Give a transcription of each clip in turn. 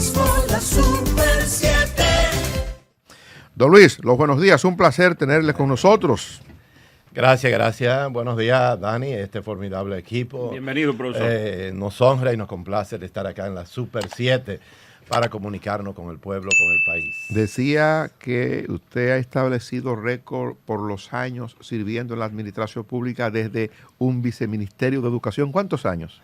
mismo la Super 7. Don Luis, los buenos días, un placer tenerle con nosotros. Gracias. Buenos días, Dani, este formidable equipo. Bienvenido, profesor. Nos honra y nos complace de estar acá en la Super 7 para comunicarnos con el pueblo, con el país. Decía que usted ha establecido récord por los años sirviendo en la administración pública desde un viceministerio de Educación. ¿Cuántos años?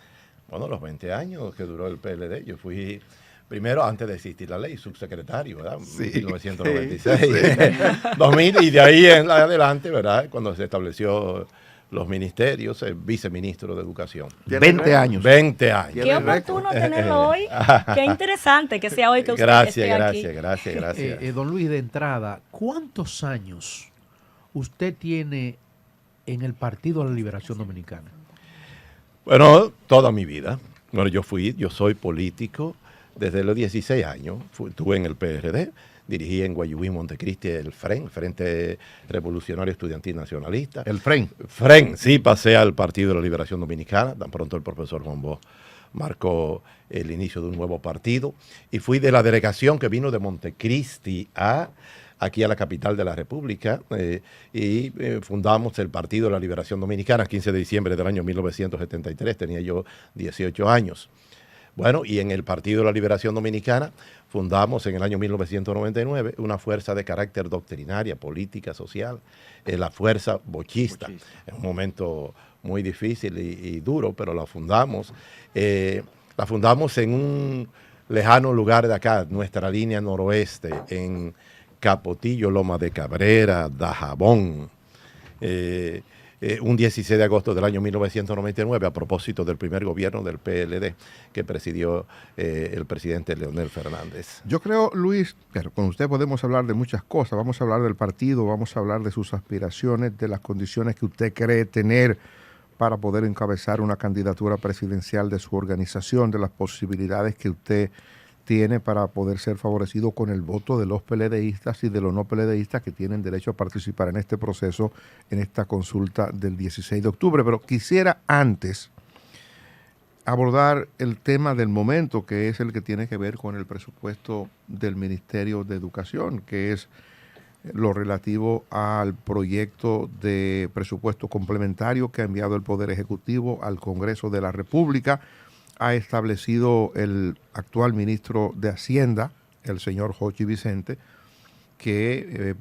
Bueno, los 20 años que duró el PLD. Yo fui, primero, antes de existir la ley, subsecretario, ¿verdad? Sí. 1996. Sí. 2000, y de ahí en adelante, ¿verdad? Cuando se estableció los ministerios, el viceministro de Educación. 20 años. 20 años. Qué oportuno tenerlo hoy. Qué interesante que sea hoy que usted esté aquí. Gracias. Don Luis, de entrada, ¿cuántos años usted tiene en el Partido de la Liberación Dominicana? Bueno, toda mi vida. Bueno, yo soy político desde los 16 años. Estuve en el PRD, dirigí en Guayubí, Montecristi, el FREN, Frente Revolucionario Estudiantil Nacionalista. El FREN. Sí, pasé al Partido de la Liberación Dominicana. Tan pronto el profesor Juan Bosch marcó el inicio de un nuevo partido. Y fui de la delegación que vino de Montecristi aquí a la capital de la República, y fundamos el Partido de la Liberación Dominicana, 15 de diciembre del año 1973, tenía yo 18 años. Bueno, y en el Partido de la Liberación Dominicana fundamos en el año 1999 una fuerza de carácter doctrinaria, política, social, la Fuerza Bochista. En un momento muy difícil y duro, pero la fundamos. La fundamos en un lejano lugar de acá, nuestra línea noroeste, en Capotillo, Loma de Cabrera, Dajabón, un 16 de agosto del año 1999, a propósito del primer gobierno del PLD que presidió el presidente Leonel Fernández. Yo creo, Luis, pero con usted podemos hablar de muchas cosas. Vamos a hablar del partido, vamos a hablar de sus aspiraciones, de las condiciones que usted cree tener para poder encabezar una candidatura presidencial de su organización, de las posibilidades que usted tiene para poder ser favorecido con el voto de los PLDistas y de los no PLDistas que tienen derecho a participar en este proceso, en esta consulta del 16 de octubre. Pero quisiera antes abordar el tema del momento, que es el que tiene que ver con el presupuesto del Ministerio de Educación, que es lo relativo al proyecto de presupuesto complementario que ha enviado el Poder Ejecutivo al Congreso de la República. Ha establecido el actual ministro de Hacienda, el señor Jochi Vicente, que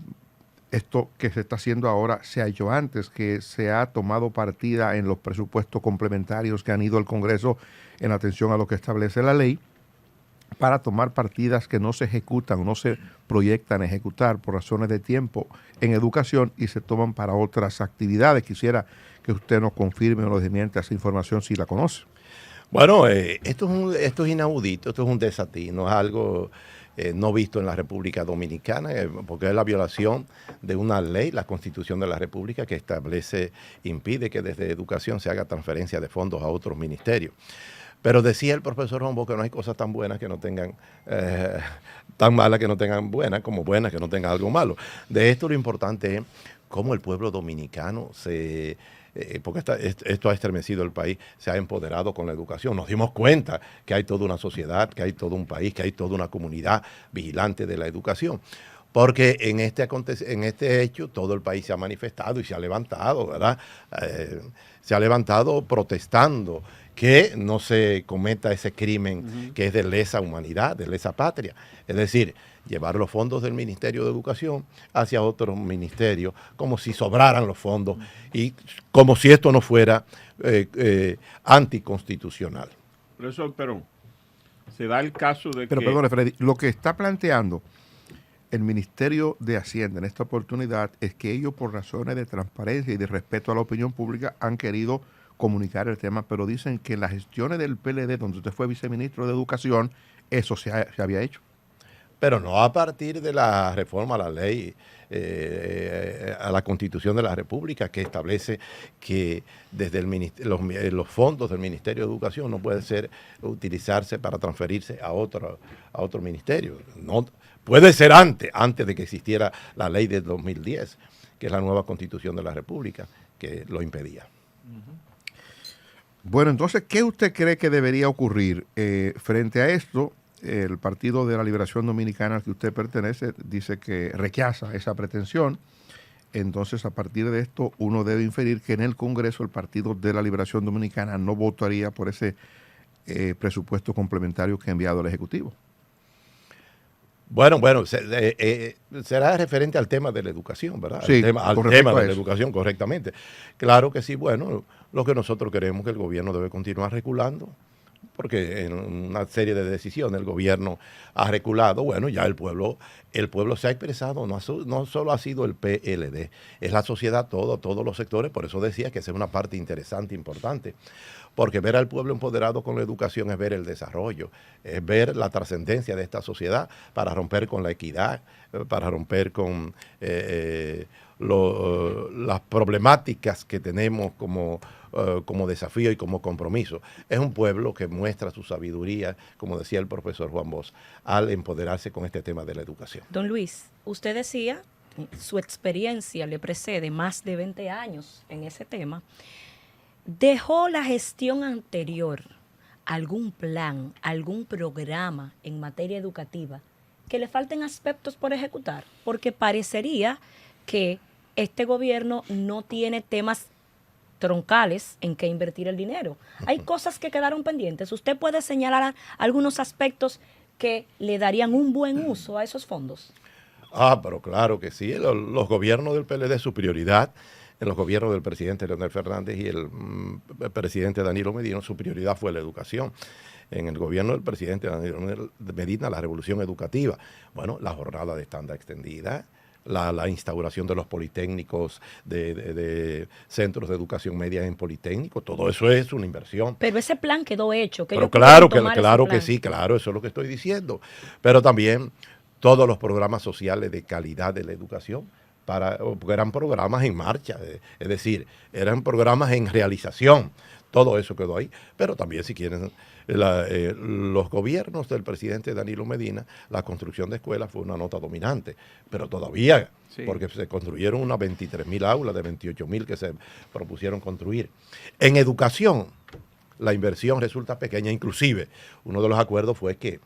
esto que se está haciendo ahora se ha hecho antes, que se ha tomado partida en los presupuestos complementarios que han ido al Congreso en atención a lo que establece la ley, para tomar partidas que no se ejecutan o no se proyectan ejecutar por razones de tiempo en educación y se toman para otras actividades. Quisiera que usted nos confirme o nos desmiente esa información si la conoce. Bueno, esto es inaudito, esto es un desatino, es algo no visto en la República Dominicana, porque es la violación de una ley, la Constitución de la República, que impide que desde educación se haga transferencia de fondos a otros ministerios. Pero decía el profesor Rombo que no hay cosas tan buenas que no tengan, tan malas que no tengan buenas, como buenas que no tengan algo malo. De esto lo importante es cómo el pueblo dominicano porque esto ha estremecido el país, se ha empoderado con la educación. Nos dimos cuenta que hay toda una sociedad, que hay todo un país, que hay toda una comunidad vigilante de la educación. Porque en este hecho todo el país se ha manifestado y se ha levantado, ¿verdad? Se ha levantado protestando que no se cometa ese crimen que es de lesa humanidad, de lesa patria. Es decir, llevar los fondos del Ministerio de Educación hacia otros ministerios, como si sobraran los fondos y como si esto no fuera anticonstitucional. Profesor Perón, se da el caso de Pero que... perdone, Freddy, lo que está planteando el Ministerio de Hacienda en esta oportunidad es que ellos, por razones de transparencia y de respeto a la opinión pública, han querido comunicar el tema, pero dicen que en las gestiones del PLD, donde usted fue viceministro de Educación, eso se había hecho. Pero no a partir de la reforma a la ley, a la Constitución de la República, que establece que desde los fondos del Ministerio de Educación no puede utilizarse para transferirse a otro ministerio. No, puede ser antes de que existiera la ley del 2010, que es la nueva Constitución de la República, que lo impedía. Bueno, entonces, ¿qué usted cree que debería ocurrir frente a esto? el Partido de la Liberación Dominicana al que usted pertenece dice que rechaza esa pretensión. Entonces, a partir de esto, uno debe inferir que en el Congreso el Partido de la Liberación Dominicana no votaría por ese presupuesto complementario que ha enviado el Ejecutivo. Bueno, será referente al tema de la educación, ¿verdad? Sí, al tema de la educación, correctamente. Claro que sí, bueno, lo que nosotros queremos es que el gobierno debe continuar reculando, porque en una serie de decisiones el gobierno ha reculado. Bueno, ya el pueblo se ha expresado, no solo ha sido el PLD, es la sociedad todos los sectores. Por eso decía que esa es una parte interesante, importante, porque ver al pueblo empoderado con la educación es ver el desarrollo, es ver la trascendencia de esta sociedad para romper con la equidad, para romper con las problemáticas que tenemos como desafío y como compromiso. Es un pueblo que muestra su sabiduría, como decía el profesor Juan Bosch, al empoderarse con este tema de la educación. Don Luis, usted decía, su experiencia le precede más de 20 años en ese tema. ¿Dejó la gestión anterior algún plan, algún programa en materia educativa que le falten aspectos por ejecutar? Porque parecería que este gobierno no tiene temas troncales en que invertir el dinero. Hay cosas que quedaron pendientes. ¿Usted puede señalar algunos aspectos que le darían un buen uso a esos fondos? Pero claro que sí. Los gobiernos del PLD, su prioridad, en los gobiernos del presidente Leonel Fernández y el presidente Danilo Medina, su prioridad fue la educación. En el gobierno del presidente Danilo Medina, la revolución educativa. Bueno, la jornada de estándar extendida, la instauración de los politécnicos, de centros de educación media en politécnicos, todo eso es una inversión. Pero ese plan quedó hecho. Pero claro que sí, claro, eso es lo que estoy diciendo. Pero también todos los programas sociales de calidad de la educación, porque eran programas en marcha, es decir, eran programas en realización. Todo eso quedó ahí. Pero también, si quieren, los gobiernos del presidente Danilo Medina, la construcción de escuelas fue una nota dominante. Pero todavía, sí, porque se construyeron unas 23.000 aulas de 28.000 que se propusieron construir. En educación, la inversión resulta pequeña. Inclusive, uno de los acuerdos fue que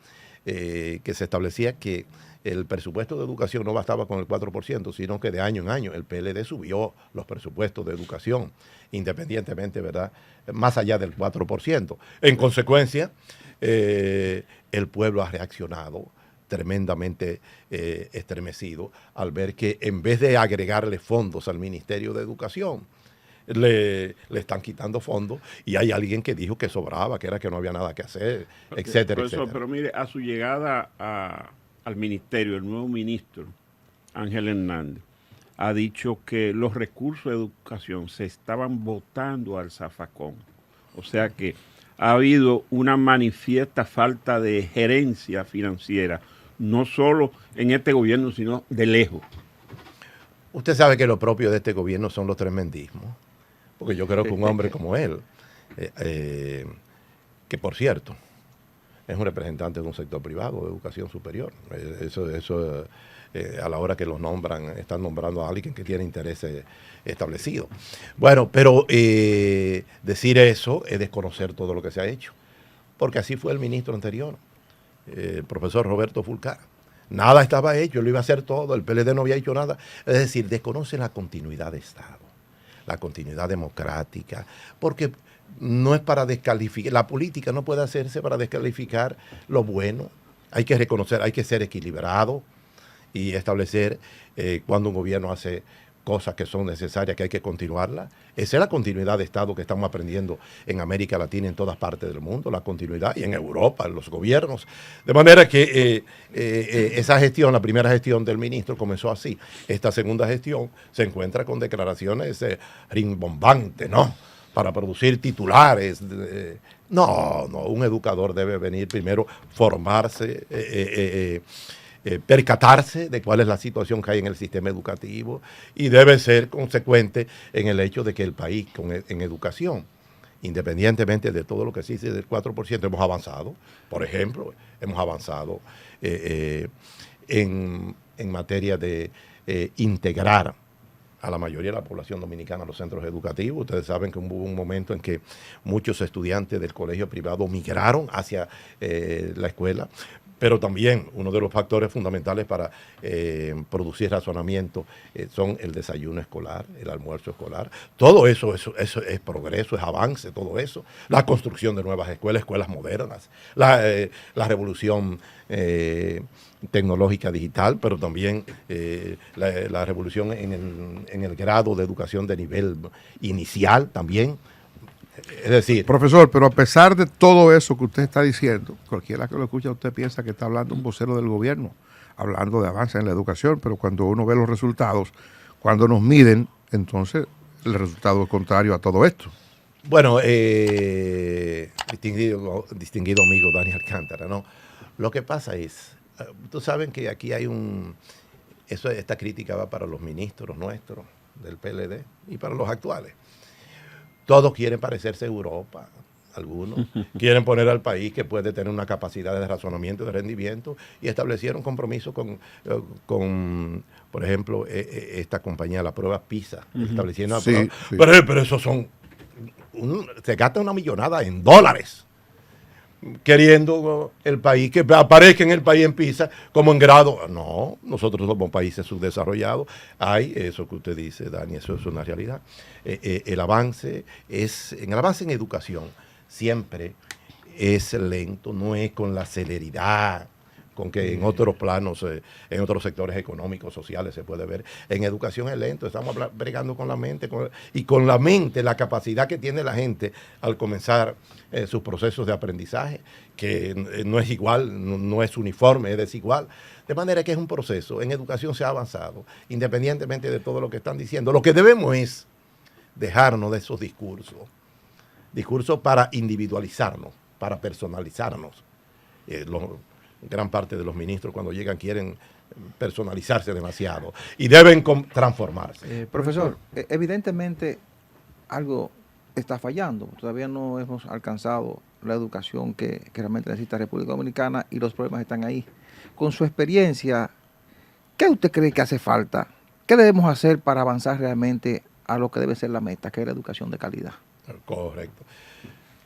se establecía que el presupuesto de educación no bastaba con el 4%, sino que de año en año el PLD subió los presupuestos de educación, independientemente, ¿verdad?, más allá del 4%. En consecuencia, el pueblo ha reaccionado tremendamente estremecido al ver que en vez de agregarle fondos al Ministerio de Educación, le están quitando fondos, y hay alguien que dijo que sobraba, que era que no había nada que hacer, etcétera, etcétera. Pero mire, a su llegada al ministerio, el nuevo ministro, Ángel Hernández, ha dicho que los recursos de educación se estaban botando al zafacón. O sea que ha habido una manifiesta falta de gerencia financiera, no solo en este gobierno, sino de lejos. Usted sabe que lo propio de este gobierno son los tremendismos, porque yo creo que un hombre como él, que por cierto, es un representante de un sector privado de educación superior. Eso a la hora que los nombran, están nombrando a alguien que tiene intereses establecidos. Bueno, pero decir eso es desconocer todo lo que se ha hecho, porque así fue el ministro anterior, el profesor Roberto Fulcar. Nada estaba hecho, él lo iba a hacer todo, el PLD no había hecho nada. Es decir, desconoce la continuidad de Estado, la continuidad democrática, porque no es para descalificar, la política no puede hacerse para descalificar lo bueno. Hay que reconocer, hay que ser equilibrado y establecer cuando un gobierno hace cosas que son necesarias, que hay que continuarlas. Esa es la continuidad de Estado que estamos aprendiendo en América Latina, en todas partes del mundo, la continuidad, y en Europa, en los gobiernos. De manera que esa gestión, la primera gestión del ministro comenzó así. Esta segunda gestión se encuentra con declaraciones rimbombantes, ¿no?, para producir titulares. No, un educador debe venir primero, formarse, percatarse de cuál es la situación que hay en el sistema educativo, y debe ser consecuente en el hecho de que el país en educación, independientemente de todo lo que se dice del 4%, hemos avanzado. Por ejemplo, hemos avanzado en materia de integrar a la mayoría de la población dominicana a los centros educativos. Ustedes saben que hubo un momento en que muchos estudiantes del colegio privado migraron hacia la escuela. Pero también uno de los factores fundamentales para producir razonamiento son el desayuno escolar, el almuerzo escolar. Todo eso es progreso, es avance, todo eso. La construcción de nuevas escuelas modernas, la revolución tecnológica digital, pero también la revolución en el grado de educación de nivel inicial también. Es decir, profesor, pero a pesar de todo eso que usted está diciendo, cualquiera que lo escucha, usted piensa que está hablando un vocero del gobierno, hablando de avance en la educación, pero cuando uno ve los resultados, cuando nos miden, entonces el resultado es contrario a todo esto. bueno, distinguido amigo Dani Alcántara, ¿no? Lo que pasa es, tú sabes que aquí hay esta crítica va para los ministros nuestros del PLD y para los actuales. Todos quieren parecerse a Europa, algunos quieren poner al país que puede tener una capacidad de razonamiento y de rendimiento, y establecieron compromisos con por ejemplo, esta compañía, la prueba PISA, establecieron una prueba. Sí. Pero esos se gasta una millonada en dólares, queriendo el país, que aparezca en el país en PISA como en grado. No, nosotros somos países subdesarrollados. Hay eso que usted dice, Dani, eso es una realidad. El avance en educación siempre es lento, no es con la celeridad con que en otros planos, en otros sectores económicos, sociales se puede ver. En educación es lento, estamos bregando con la mente, y con la mente, la capacidad que tiene la gente al comenzar sus procesos de aprendizaje, que no es igual, no es uniforme, es desigual. De manera que es un proceso. En educación se ha avanzado, independientemente de todo lo que están diciendo. Lo que debemos es dejarnos de esos discursos para individualizarnos, para personalizarnos. Gran parte de los ministros cuando llegan quieren personalizarse demasiado y deben transformarse. Profesor, evidentemente algo está fallando. Todavía no hemos alcanzado la educación que realmente necesita la República Dominicana y los problemas están ahí. Con su experiencia, ¿qué usted cree que hace falta? ¿Qué debemos hacer para avanzar realmente a lo que debe ser la meta, que es la educación de calidad? Correcto.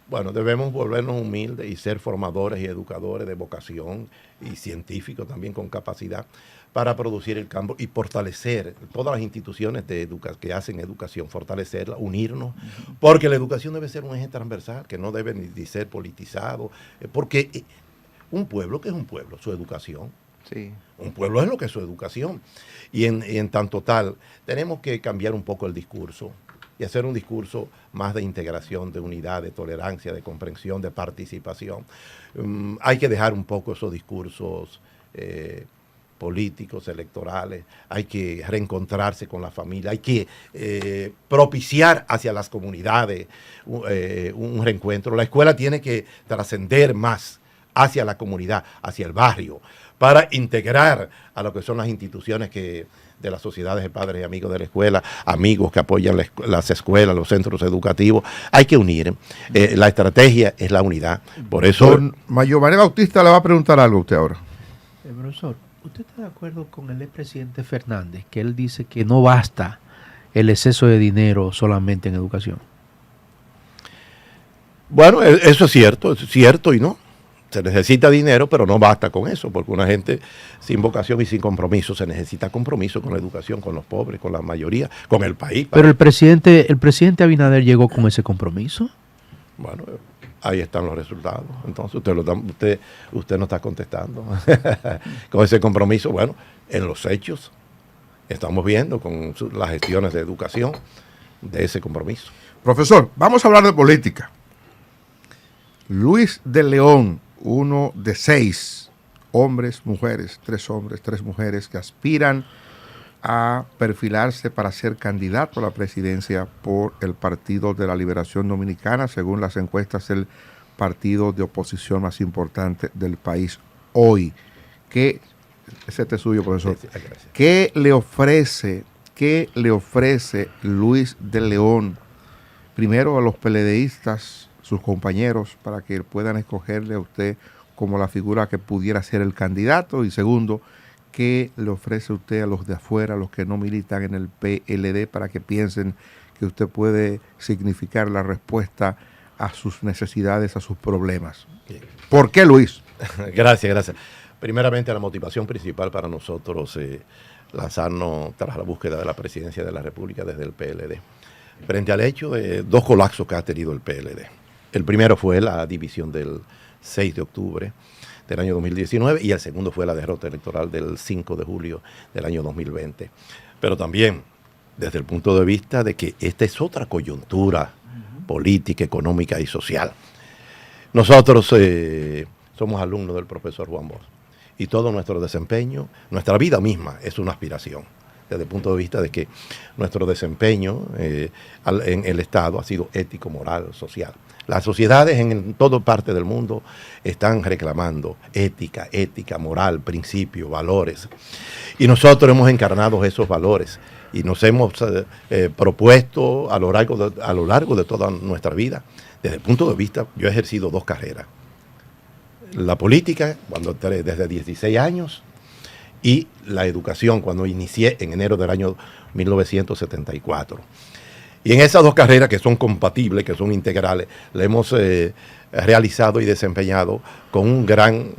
Bueno, debemos volvernos humildes y ser formadores y educadores de vocación y científicos también con capacidad para producir el cambio y fortalecer todas las instituciones que hacen educación, fortalecerla, unirnos, porque la educación debe ser un eje transversal, que no debe ni ser politizado, porque un pueblo, ¿qué es un pueblo? Su educación. Sí. Un pueblo es lo que es su educación. Y en tanto tal, tenemos que cambiar un poco el discurso y hacer un discurso más de integración, de unidad, de tolerancia, de comprensión, de participación. Hay que dejar un poco esos discursos políticos, electorales, hay que reencontrarse con la familia, hay que propiciar hacia las comunidades un reencuentro. La escuela tiene que trascender más hacia la comunidad, hacia el barrio, para integrar a lo que son las instituciones de las sociedades de padres y amigos de la escuela, amigos que apoyan las escuelas, los centros educativos. Hay que unir. La estrategia es la unidad. Por eso... Don Mayované Bautista le va a preguntar algo a usted ahora. Profesor, ¿usted está de acuerdo con el expresidente Fernández, que él dice que no basta el exceso de dinero solamente en educación? Bueno, eso es cierto y no. Se necesita dinero, pero no basta con eso, porque una gente sin vocación y sin compromiso, se necesita compromiso con la educación, con los pobres, con la mayoría, con el país. Pero el presidente Abinader llegó con ese compromiso. Bueno, ahí están los resultados. Entonces usted no está contestando con ese compromiso. Bueno, en los hechos estamos viendo con las gestiones de educación de ese compromiso. Profesor, vamos a hablar de política. Luis de León, uno de 6 hombres, mujeres, 3 hombres, 3 mujeres que aspiran a perfilarse para ser candidato a la presidencia por el Partido de la Liberación Dominicana, según las encuestas, el partido de oposición más importante del país hoy. Ese es suyo, profesor. Sí, gracias. ¿Qué le ofrece Luis de León, primero a los PLDistas, sus compañeros, para que puedan escogerle a usted como la figura que pudiera ser el candidato? Y segundo, ¿qué le ofrece usted a los de afuera, a los que no militan en el PLD, para que piensen que usted puede significar la respuesta a sus necesidades, a sus problemas? Bien. ¿Por qué, Luis? Gracias. Primeramente, la motivación principal para nosotros lanzarnos tras la búsqueda de la presidencia de la República desde el PLD, frente al hecho de dos colapsos que ha tenido el PLD. El primero fue la división del 6 de octubre del año 2019 y el segundo fue la derrota electoral del 5 de julio del año 2020. Pero también desde el punto de vista de que esta es otra coyuntura política, económica y social. Nosotros somos alumnos del profesor Juan Bosch y todo nuestro desempeño, nuestra vida misma es una aspiración, desde el punto de vista de que nuestro desempeño en el Estado ha sido ético, moral, social. Las sociedades en toda parte del mundo están reclamando ética, moral, principios, valores. Y nosotros hemos encarnado esos valores y nos hemos propuesto a lo largo de toda nuestra vida. Desde el punto de vista, yo he ejercido 2 carreras. La política, cuando entré desde 16 años, y la educación, cuando inicié en enero del año 1974. Y en esas 2 carreras que son compatibles, que son integrales, la hemos realizado y desempeñado con un gran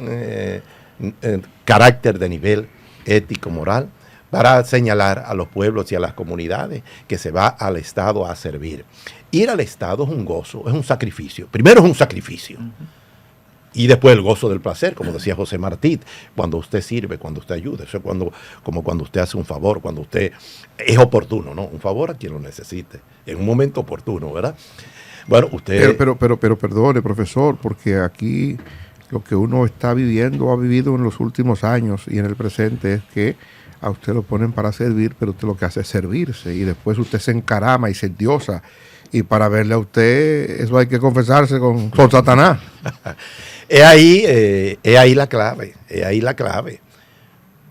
carácter de nivel ético, moral, para señalar a los pueblos y a las comunidades que se va al Estado a servir. Ir al Estado es un gozo, es un sacrificio. Primero es un sacrificio. Y después el gozo del placer, como decía José Martí, cuando usted sirve, cuando usted ayuda. Eso es como cuando usted hace un favor, cuando usted es oportuno, ¿no? Un favor a quien lo necesite, en un momento oportuno, ¿verdad? Bueno, usted... Pero perdone, profesor, porque aquí lo que uno está viviendo, ha vivido en los últimos años y en el presente, es que a usted lo ponen para servir, pero usted lo que hace es servirse, y después usted se encarama y se endiosa, y para verle a usted, eso hay que confesarse con Satanás. Es ahí la clave,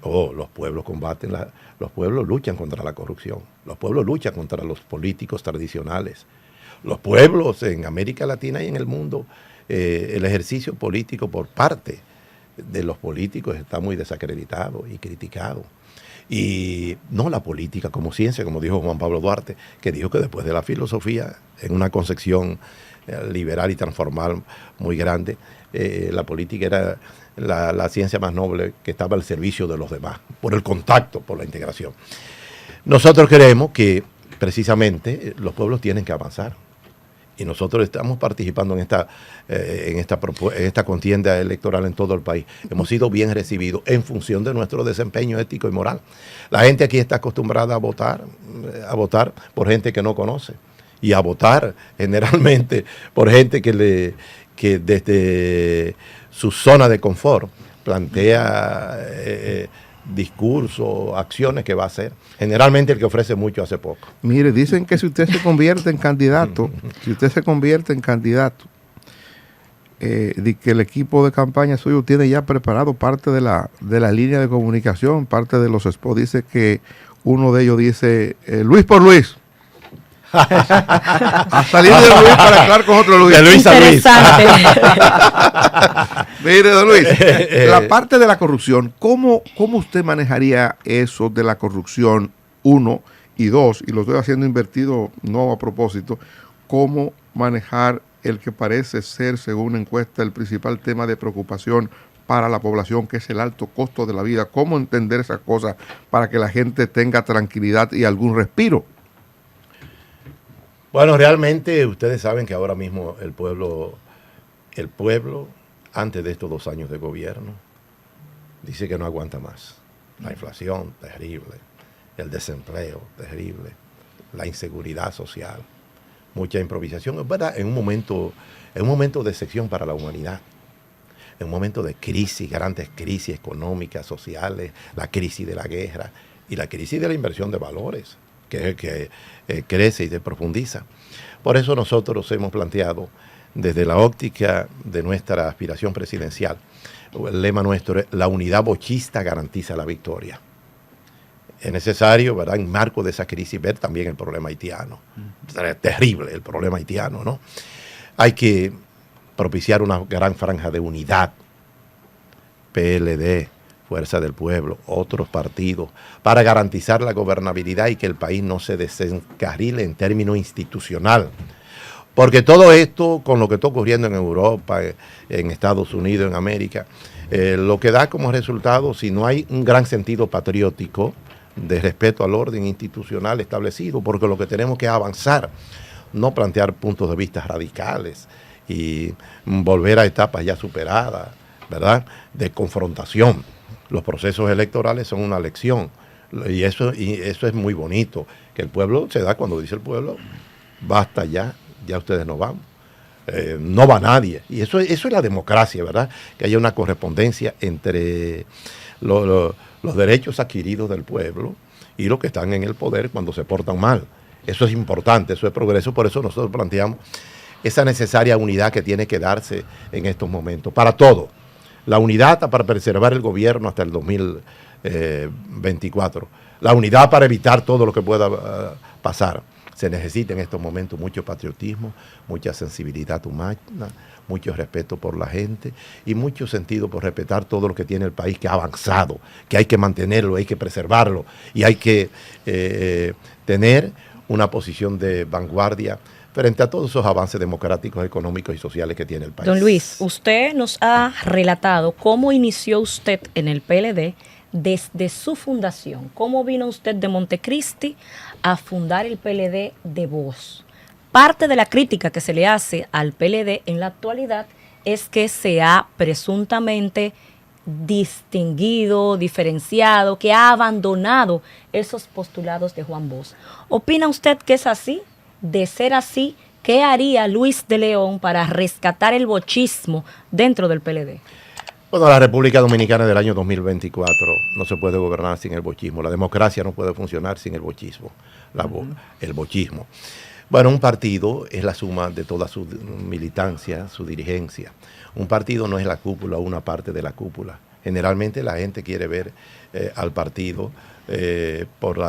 Oh, los pueblos combaten, los pueblos luchan contra la corrupción, los pueblos luchan contra los políticos tradicionales. Los pueblos en América Latina y en el mundo, el ejercicio político por parte de los políticos está muy desacreditado y criticado. Y no la política como ciencia, como dijo Juan Pablo Duarte, que dijo que después de la filosofía, en una concepción liberal y transformal muy grande, la política era la ciencia más noble que estaba al servicio de los demás, por el contacto, por la integración. Nosotros creemos que precisamente los pueblos tienen que avanzar. Y nosotros estamos participando en esta contienda electoral en todo el país. Hemos sido bien recibidos en función de nuestro desempeño ético y moral. La gente aquí está acostumbrada a votar por gente que no conoce y a votar generalmente por gente que desde su zona de confort plantea discursos, acciones que va a hacer. Generalmente el que ofrece mucho hace poco. Mire, dicen que si usted se convierte en candidato, de que el equipo de campaña suyo tiene ya preparado parte de la línea de comunicación, parte de los spots. Dice que uno de ellos dice, Luis por Luis. A salir de Luis para hablar con otro Luis. De Luis a Luis. Mire, don Luis, la parte de la corrupción, ¿cómo usted manejaría eso de la corrupción, 1 y 2? Y lo estoy haciendo invertido, no a propósito. ¿Cómo manejar el que parece ser, según una encuesta, el principal tema de preocupación para la población, que es el alto costo de la vida? ¿Cómo entender esas cosas para que la gente tenga tranquilidad y algún respiro? Bueno, realmente ustedes saben que ahora mismo el pueblo, antes de estos 2 años de gobierno, dice que no aguanta más. La inflación, terrible. El desempleo, terrible. La inseguridad social. Mucha improvisación. Es verdad, en un momento de excepción para la humanidad. En un momento de crisis, grandes crisis económicas, sociales, la crisis de la guerra y la crisis de la inversión de valores, que crece y se profundiza. Por eso nosotros hemos planteado, desde la óptica de nuestra aspiración presidencial, el lema nuestro es: la unidad bochista garantiza la victoria. Es necesario, ¿verdad?, en marco de esa crisis, ver también el problema haitiano. Es terrible el problema haitiano, ¿no? Hay que propiciar una gran franja de unidad, PLD, Fuerza del Pueblo, otros partidos, para garantizar la gobernabilidad y que el país no se desencarrile en términos institucional. Porque todo esto, con lo que está ocurriendo en Europa, en Estados Unidos, en América, lo que da como resultado, si no hay un gran sentido patriótico de respeto al orden institucional establecido, porque lo que tenemos que avanzar, no plantear puntos de vista radicales y volver a etapas ya superadas, ¿verdad?, de confrontación. Los procesos electorales son una lección y eso es muy bonito, que el pueblo se da cuando dice el pueblo, basta ya ustedes no van. No va nadie. Y eso es la democracia, ¿verdad? Que haya una correspondencia entre los derechos adquiridos del pueblo y los que están en el poder cuando se portan mal. Eso es importante, eso es progreso. Por eso nosotros planteamos esa necesaria unidad que tiene que darse en estos momentos. Para todo. La unidad para preservar el gobierno hasta el 2024. La unidad para evitar todo lo que pueda pasar. Se necesita en estos momentos mucho patriotismo, mucha sensibilidad humana, mucho respeto por la gente y mucho sentido por respetar todo lo que tiene el país, que ha avanzado, que hay que mantenerlo, hay que preservarlo y hay que tener una posición de vanguardia frente a todos esos avances democráticos, económicos y sociales que tiene el país. Don Luis, usted nos ha relatado cómo inició usted en el PLD desde su fundación. ¿Cómo vino usted de Montecristi a fundar el PLD de Voz? Parte de la crítica que se le hace al PLD en la actualidad es que se ha presuntamente distinguido, diferenciado, que ha abandonado esos postulados de Juan Bosch. ¿Opina usted que es así? De ser así, ¿qué haría Luis de León para rescatar el bochismo dentro del PLD? Bueno, la República Dominicana del año 2024 no se puede gobernar sin el bochismo. La democracia no puede funcionar sin el bochismo. El bochismo. Bueno, un partido es la suma de toda su militancia, su dirigencia. Un partido no es la cúpula o una parte de la cúpula. Generalmente la gente quiere ver al partido por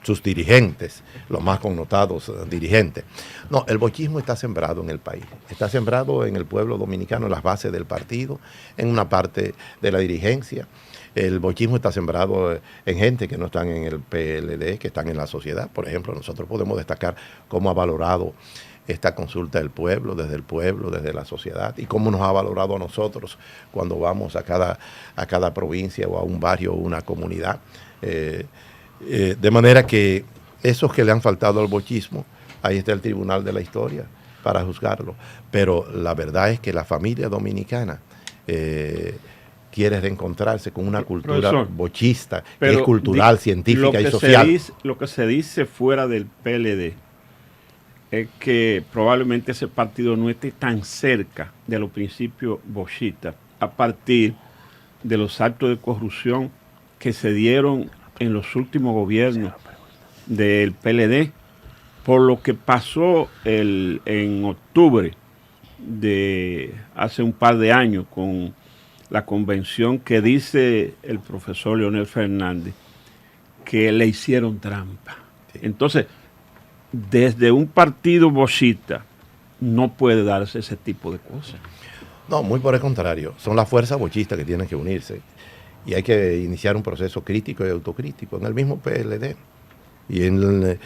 sus dirigentes, los más connotados dirigentes. No, el bochismo está sembrado en el país, está sembrado en el pueblo dominicano, en las bases del partido, en una parte de la dirigencia. El bochismo está sembrado en gente que no están en el PLD, que están en la sociedad. Por ejemplo, nosotros podemos destacar cómo ha valorado esta consulta del pueblo, desde la sociedad, y cómo nos ha valorado a nosotros cuando vamos a cada provincia o a un barrio o una comunidad. De manera que esos que le han faltado al bochismo, ahí está el Tribunal de la Historia para juzgarlo. Pero la verdad es que la familia dominicana quiere reencontrarse con una cultura, profesor, bochista, que es cultural, científica y social. Lo que se dice fuera del PLD es que probablemente ese partido no esté tan cerca de los principios bochistas a partir de los actos de corrupción que se dieron en los últimos gobiernos del PLD, por lo que pasó en octubre de hace un par de años con la convención que dice el profesor Leonel Fernández que le hicieron trampa. Sí. Entonces, desde un partido bochista no puede darse ese tipo de cosas. No, muy por el contrario. Son las fuerzas bochistas que tienen que unirse. Y hay que iniciar un proceso crítico y autocrítico en el mismo PLD. Y en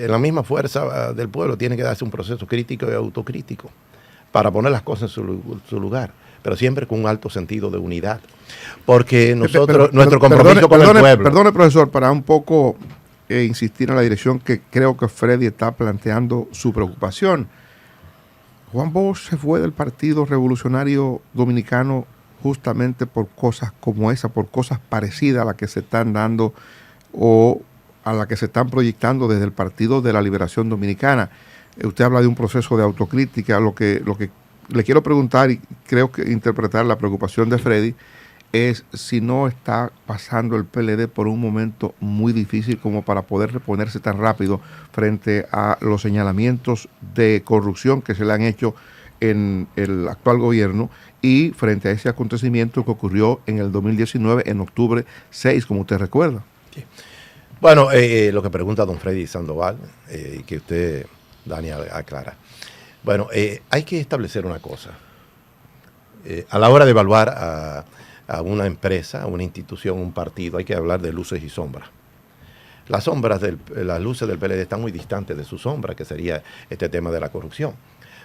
la misma fuerza del pueblo tiene que darse un proceso crítico y autocrítico para poner las cosas en su lugar, pero siempre con un alto sentido de unidad. Porque nosotros, nuestro compromiso con el pueblo... Perdone, profesor, para un poco insistir en la dirección que creo que Freddy está planteando su preocupación. Juan Bosch se fue del Partido Revolucionario Dominicano justamente por cosas como esa, por cosas parecidas a las que se están dando o a las que se están proyectando desde el Partido de la Liberación Dominicana. Usted habla de un proceso de autocrítica. Lo que le quiero preguntar, y creo que interpretar la preocupación de Freddy, es si no está pasando el PLD por un momento muy difícil como para poder reponerse tan rápido frente a los señalamientos de corrupción que se le han hecho en el actual gobierno y frente a ese acontecimiento que ocurrió en el 2019, en octubre 6, como usted recuerda. Sí. Bueno, lo que pregunta don Freddy Sandoval, y que usted, Dani, aclara. Bueno, hay que establecer una cosa. A la hora de evaluar a una empresa, a una institución, un partido, hay que hablar de luces y sombras. las las luces del PLD están muy distantes de su sombra, que sería este tema de la corrupción.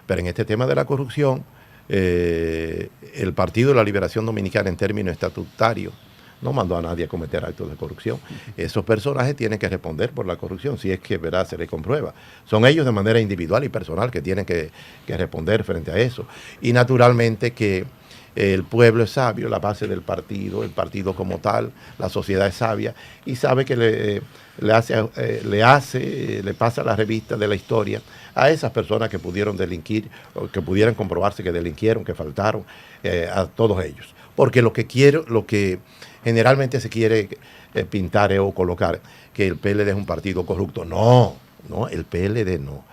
Pero en este tema de la corrupción, el Partido de la Liberación Dominicana, en términos estatutarios, no mandó a nadie a cometer actos de corrupción. Esos personajes tienen que responder por la corrupción, si es que verdad se les comprueba. Son ellos de manera individual y personal que tienen que responder frente a eso. Y naturalmente que el pueblo es sabio, la base del partido, el partido como tal, la sociedad es sabia y sabe que le pasa la revista de la historia a esas personas que pudieron delinquir o que pudieran comprobarse que delinquieron, que faltaron, a todos ellos. Porque lo que generalmente se quiere pintar o colocar que el PLD es un partido corrupto. No, el PLD no.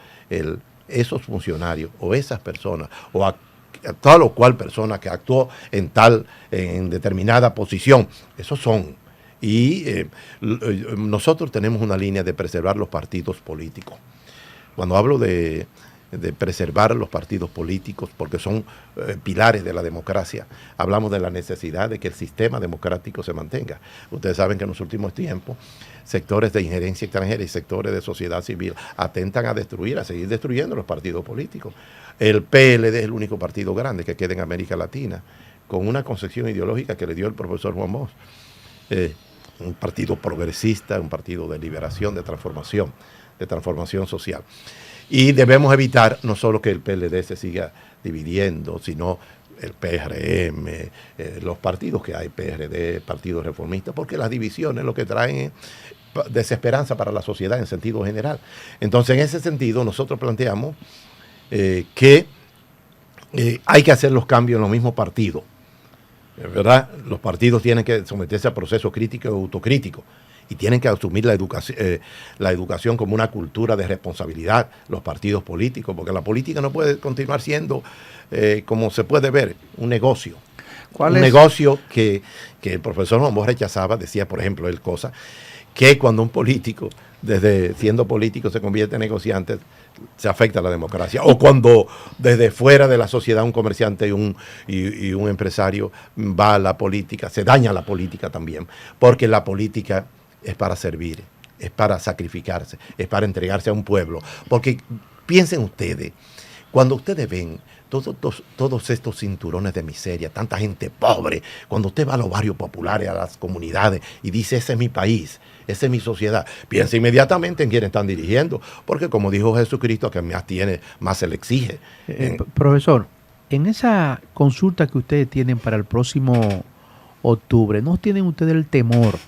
Esos funcionarios o esas personas o a tal o cual persona que actuó en determinada posición, esos son. Y nosotros tenemos una línea de preservar los partidos políticos. Cuando hablo de preservar los partidos políticos, porque son pilares de la democracia, hablamos de la necesidad de que el sistema democrático se mantenga. Ustedes saben que en los últimos tiempos sectores de injerencia extranjera y sectores de sociedad civil atentan a seguir destruyendo los partidos políticos. El PLD es el único partido grande que queda en América Latina, con una concepción ideológica que le dio el profesor Juan Bosch. Un partido progresista, un partido de liberación, de transformación social. Y debemos evitar no solo que el PLD se siga dividiendo, sino el PRM, los partidos que hay, PRD, Partido Reformista, porque las divisiones lo que traen es desesperanza para la sociedad en sentido general. Entonces, en ese sentido, nosotros planteamos que hay que hacer los cambios en los mismos partidos, ¿verdad? Los partidos tienen que someterse a procesos críticos y autocríticos y tienen que asumir la educación como una cultura de responsabilidad, los partidos políticos, porque la política no puede continuar siendo, como se puede ver, un negocio. Negocio que el profesor Juan Bosch rechazaba, decía, por ejemplo, que cuando un político, desde siendo político, se convierte en negociante, se afecta a la democracia. O cuando desde fuera de la sociedad un comerciante y un empresario va a la política, se daña la política también, porque la política es para servir, es para sacrificarse, es para entregarse a un pueblo. Porque piensen ustedes, cuando ustedes ven todos estos cinturones de miseria, tanta gente pobre, cuando usted va a los barrios populares, a las comunidades y dice, ese es mi país, esa es mi sociedad, piensa inmediatamente en quién están dirigiendo, porque como dijo Jesucristo, que más tiene, más se le exige. Profesor, en esa consulta que ustedes tienen para el próximo octubre, ¿no tienen ustedes el temor?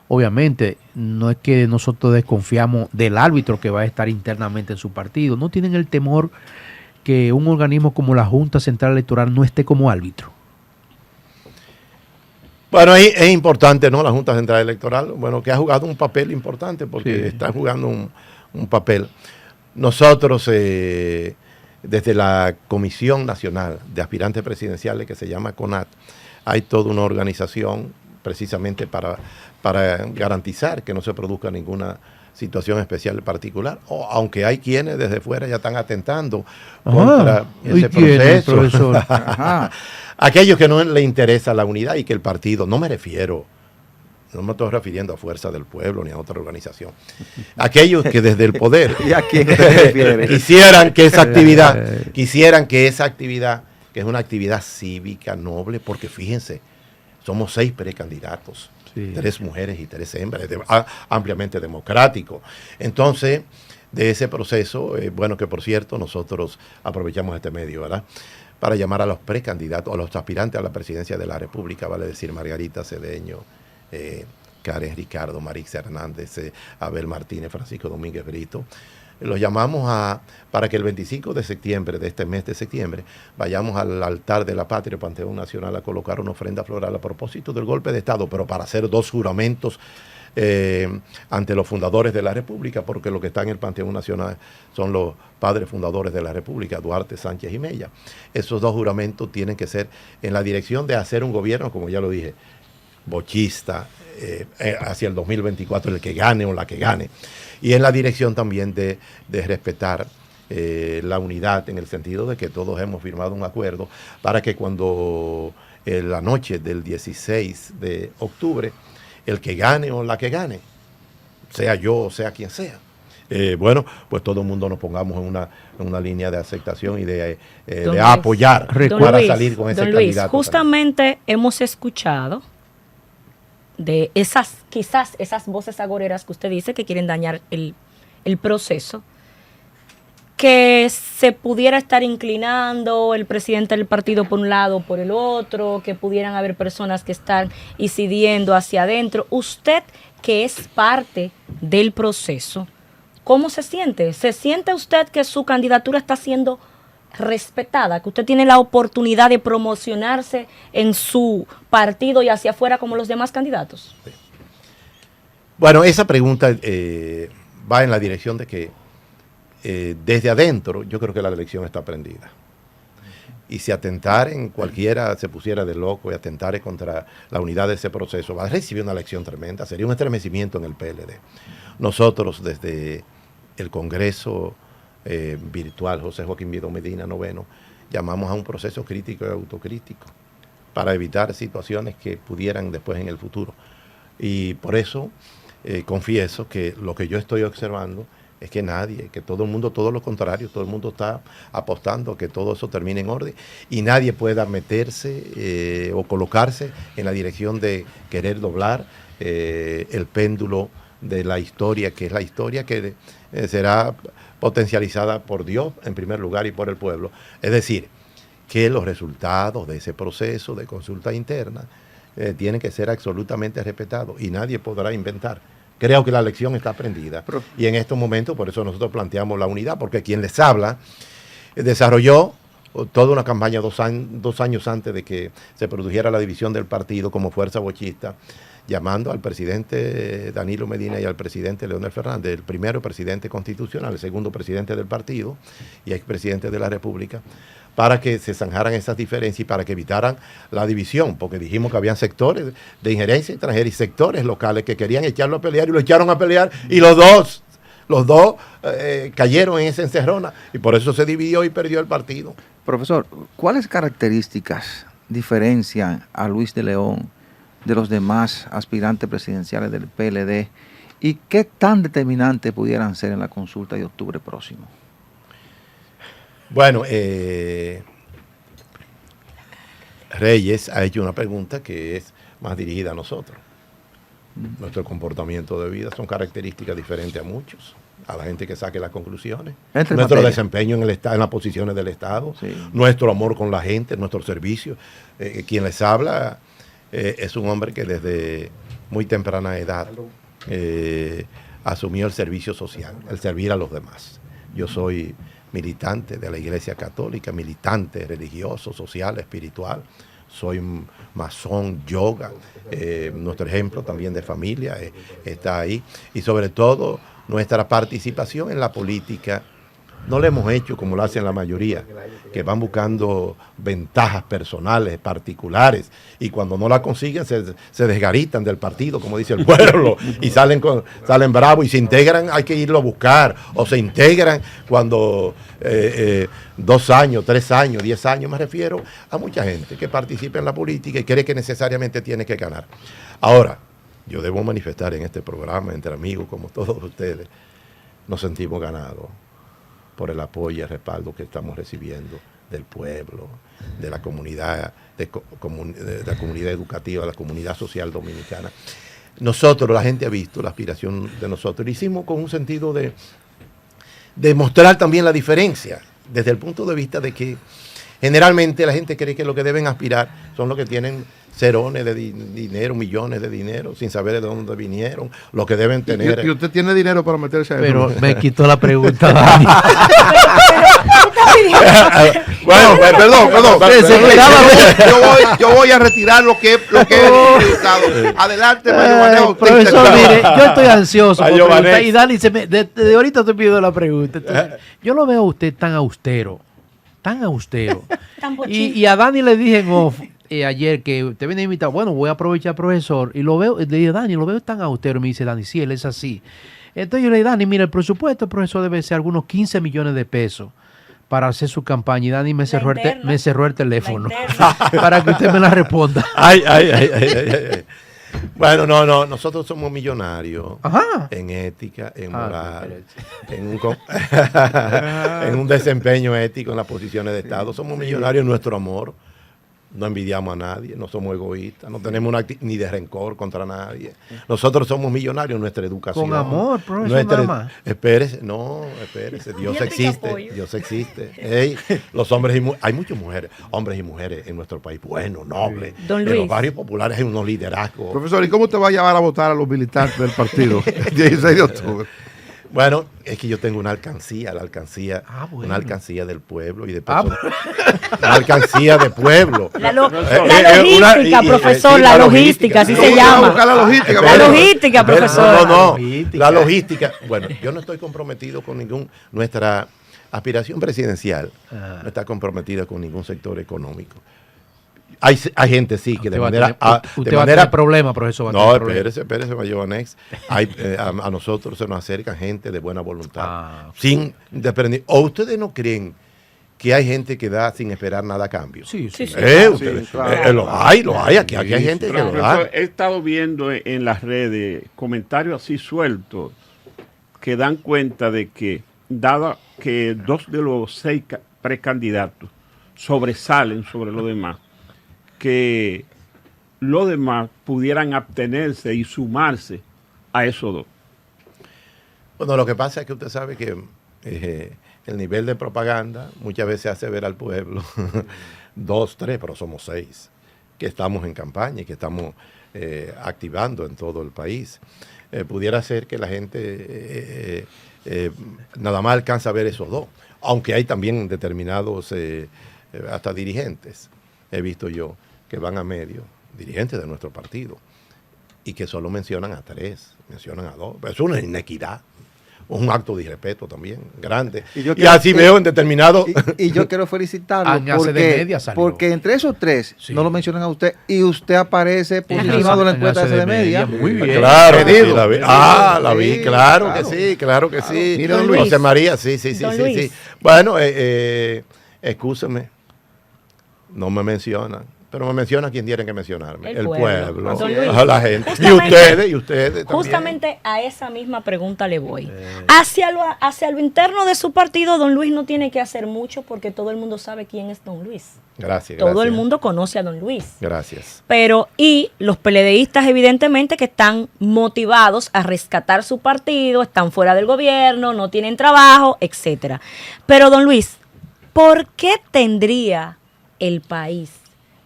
Obviamente, no es que nosotros desconfiamos del árbitro que va a estar internamente en su partido, ¿no tienen el temor que un organismo como la Junta Central Electoral no esté como árbitro? Bueno, es importante, ¿no? La Junta Central Electoral, bueno, que ha jugado un papel importante porque está jugando un papel. Nosotros, desde la Comisión Nacional de Aspirantes Presidenciales, que se llama CONAT, hay toda una organización precisamente para garantizar que no se produzca ninguna situación especial particular, aunque hay quienes desde fuera ya están atentando contra ese proceso. Aquellos que no les interesa la unidad y que el partido, no me estoy refiriendo a Fuerza del Pueblo ni a otra organización, aquellos que desde el poder ¿Y a quién te refieres? quisieran que esa actividad, que es una actividad cívica noble, porque fíjense, somos 6 precandidatos, 3 mujeres y 3 hembras, ampliamente democrático. Entonces, de ese proceso, bueno, que por cierto, nosotros aprovechamos este medio, ¿verdad?, para llamar a los precandidatos, a los aspirantes a la presidencia de la República, vale decir Margarita Cedeño, Karen Ricardo, Marix Hernández, Abel Martínez, Francisco Domínguez Brito. Los llamamos para que el 25 de septiembre, de este mes de septiembre, vayamos al altar de la Patria, Panteón Nacional, a colocar una ofrenda floral a propósito del golpe de Estado, pero para hacer 2 juramentos ante los fundadores de la República, porque lo que está en el Panteón Nacional son los padres fundadores de la República, Duarte, Sánchez y Mella. Esos 2 juramentos tienen que ser en la dirección de hacer un gobierno, como ya lo dije, bochista, hacia el 2024, el que gane o la que gane, y en la dirección también de respetar la unidad, en el sentido de que todos hemos firmado un acuerdo para que cuando la noche del 16 de octubre, el que gane o la que gane, sea yo o sea quien sea. Bueno, pues todo el mundo nos pongamos en una línea de aceptación y de apoyar para salir con ese don Luis, candidato. Justamente hemos escuchado de quizás esas voces agoreras que usted dice que quieren dañar el proceso, que se pudiera estar inclinando el presidente del partido por un lado o por el otro, que pudieran haber personas que están incidiendo hacia adentro. Usted, que es parte del proceso, ¿cómo se siente? ¿Se siente usted que su candidatura está siendo respetada, que usted tiene la oportunidad de promocionarse en su partido y hacia afuera como los demás candidatos? Bueno, esa pregunta va en la dirección de que desde adentro yo creo que la elección está prendida. Y si atentaren, cualquiera se pusiera de loco y atentare contra la unidad de ese proceso, va a recibir una lección tremenda, sería un estremecimiento en el PLD. Nosotros desde el Congreso virtual José Joaquín Vido Medina noveno, llamamos a un proceso crítico y autocrítico para evitar situaciones que pudieran después en el futuro. Y por eso confieso que lo que yo estoy observando es que nadie, que todo el mundo, todo lo contrario, todo el mundo está apostando que todo eso termine en orden y nadie pueda meterse o colocarse en la dirección de querer doblar el péndulo de la historia, que es la historia que será potencializada por Dios en primer lugar y por el pueblo. Es decir, que los resultados de ese proceso de consulta interna tienen que ser absolutamente respetados y nadie podrá inventar. Creo que la lección está aprendida y en estos momentos por eso nosotros planteamos la unidad, porque quien les habla desarrolló toda una campaña 2 años antes de que se produjera la división del partido como fuerza bochista, llamando al presidente Danilo Medina y al presidente Leonel Fernández, el primero presidente constitucional, el segundo presidente del partido y expresidente de la República, para que se zanjaran esas diferencias y para que evitaran la división, porque dijimos que habían sectores de injerencia extranjera y sectores locales que querían echarlo a pelear y lo echaron a pelear y los dos cayeron en esa encerrona y por eso se dividió y perdió el partido. Profesor, ¿cuáles características diferencian a Luis de León de los demás aspirantes presidenciales del PLD y qué tan determinantes pudieran ser en la consulta de octubre próximo? Bueno, Reyes ha hecho una pregunta que es más dirigida a nosotros. Nuestro comportamiento de vida son características diferentes a muchos, a la gente que saque las conclusiones. Nuestro desempeño en las posiciones del Estado, sí. Nuestro amor con la gente, nuestro servicio. Quien les habla es un hombre que desde muy temprana edad asumió el servicio social, el servir a los demás. Yo soy militante de la Iglesia Católica, militante religioso, social, espiritual. Soy masón, yoga. Nuestro ejemplo también de familia está ahí. Y sobre todo, nuestra participación en la política no la hemos hecho como lo hacen la mayoría, que van buscando ventajas personales, particulares, y cuando no la consiguen se desgaritan del partido, como dice el pueblo, y salen bravos y se integran, hay que irlo a buscar, o se integran cuando 2 años, 3 años, 10 años, me refiero a mucha gente que participa en la política y cree que necesariamente tiene que ganar. Ahora, yo debo manifestar en este programa, entre amigos como todos ustedes, nos sentimos ganados por el apoyo y el respaldo que estamos recibiendo del pueblo, de la comunidad, de la comunidad educativa, de la comunidad social dominicana. Nosotros, la gente ha visto la aspiración de nosotros. Lo hicimos con un sentido de mostrar también la diferencia, desde el punto de vista de que generalmente la gente cree que lo que deben aspirar son los que tienen cerones de dinero, millones de dinero, sin saber de dónde vinieron, lo que deben tener. ¿Y usted tiene dinero para meterse a eso? Pero me quitó la pregunta, Dani. Bueno, perdón. Yo voy a retirar lo que he preguntado. Adelante, Mario. Profesor, mire, yo estoy ansioso por preguntar, y Dani, desde ahorita estoy pidiendo la pregunta. Entonces, yo lo veo a usted tan austero. Y a Dani le dije en off ayer que usted viene invitado. Bueno, voy a aprovechar, profesor, y lo veo, le dije, Dani, lo veo tan austero. Y me dice, Dani, sí, él es así. Entonces yo le dije, Dani, mira, el presupuesto, profesor, debe ser algunos 15 millones de pesos para hacer su campaña. Y Dani me cerró el teléfono para que usted me la responda. Ay. Bueno, no, nosotros somos millonarios Ajá. en ética, en Ah, moral, en un desempeño ético en las posiciones de Estado. Somos millonarios en nuestro amor. No envidiamos a nadie, no somos egoístas, no tenemos ni de rencor contra nadie. Nosotros somos millonarios en nuestra educación. Con amor, profesor, nada más. Espérese, Dios Bien existe, apoyo. Dios existe. Ey, los hombres hay muchas mujeres, hombres y mujeres en nuestro país, buenos, nobles. Don En Luis. los barrios populares hay unos liderazgos. Profesor, ¿y cómo te va a llevar a votar a los militantes del partido el 16 de octubre? Bueno, es que yo tengo una alcancía, Bueno. una alcancía del pueblo y de personas. Una alcancía de pueblo. La una- logística, profesor, sí, la logística, así Sí, se vamos a llama. buscar la logística. La logística, profesor. No, logística. la logística. Bueno, yo no estoy comprometido con nuestra aspiración presidencial no está comprometida con ningún sector económico. Hay gente sí que de manera... Usted va a tener problemas, profesor. va a No, tener problemas. espérese, Mayobanex. A nosotros se nos acerca gente de buena voluntad. Ah. Sin desprender. ¿O ustedes no creen que hay gente que da sin esperar nada a cambio? Sí, sí. Sí, Ustedes, claro. lo hay. Aquí hay gente que lo da. Profesor, he estado viendo en las redes comentarios así sueltos que dan cuenta de que, dado que 2 de los 6 precandidatos sobresalen sobre los demás, que los demás pudieran abstenerse y sumarse a esos 2. Bueno, lo que pasa es que usted sabe que el nivel de propaganda muchas veces hace ver al pueblo 2, 3, pero somos 6, que estamos en campaña y que estamos activando en todo el país. Pudiera ser que la gente nada más alcanza a ver esos 2, aunque hay también determinados hasta dirigentes, he visto yo, que van a medio, dirigentes de nuestro partido, y que solo mencionan a 3, mencionan a 2. Es una inequidad, es un acto de irrespeto también, grande. Y así veo en determinado... Y yo quiero felicitarlo Añace de media salió. porque entre esos 3 Sí. no lo mencionan a usted y usted aparece posicionado en la encuesta Añace de media. Muy bien. Claro, sí, Pedido. la vi. La vi, Sí, claro claro. que sí. Mira, don Luis. José María, sí. Don Luis. Sí. Bueno, excúseme, no me mencionan, pero me menciona quien tienen que mencionarme. El El pueblo. pueblo, Don Luis. a la gente. Justamente- Y ustedes también. Justamente a esa misma pregunta le voy. Hacia lo interno de su partido, don Luis no tiene que hacer mucho porque todo el mundo sabe quién es don Luis. Gracias. Todo el mundo conoce a don Luis. Gracias. Pero, y los PLDistas evidentemente que están motivados a rescatar su partido, están fuera del gobierno, no tienen trabajo, etcétera. Pero, don Luis, ¿por qué tendría el país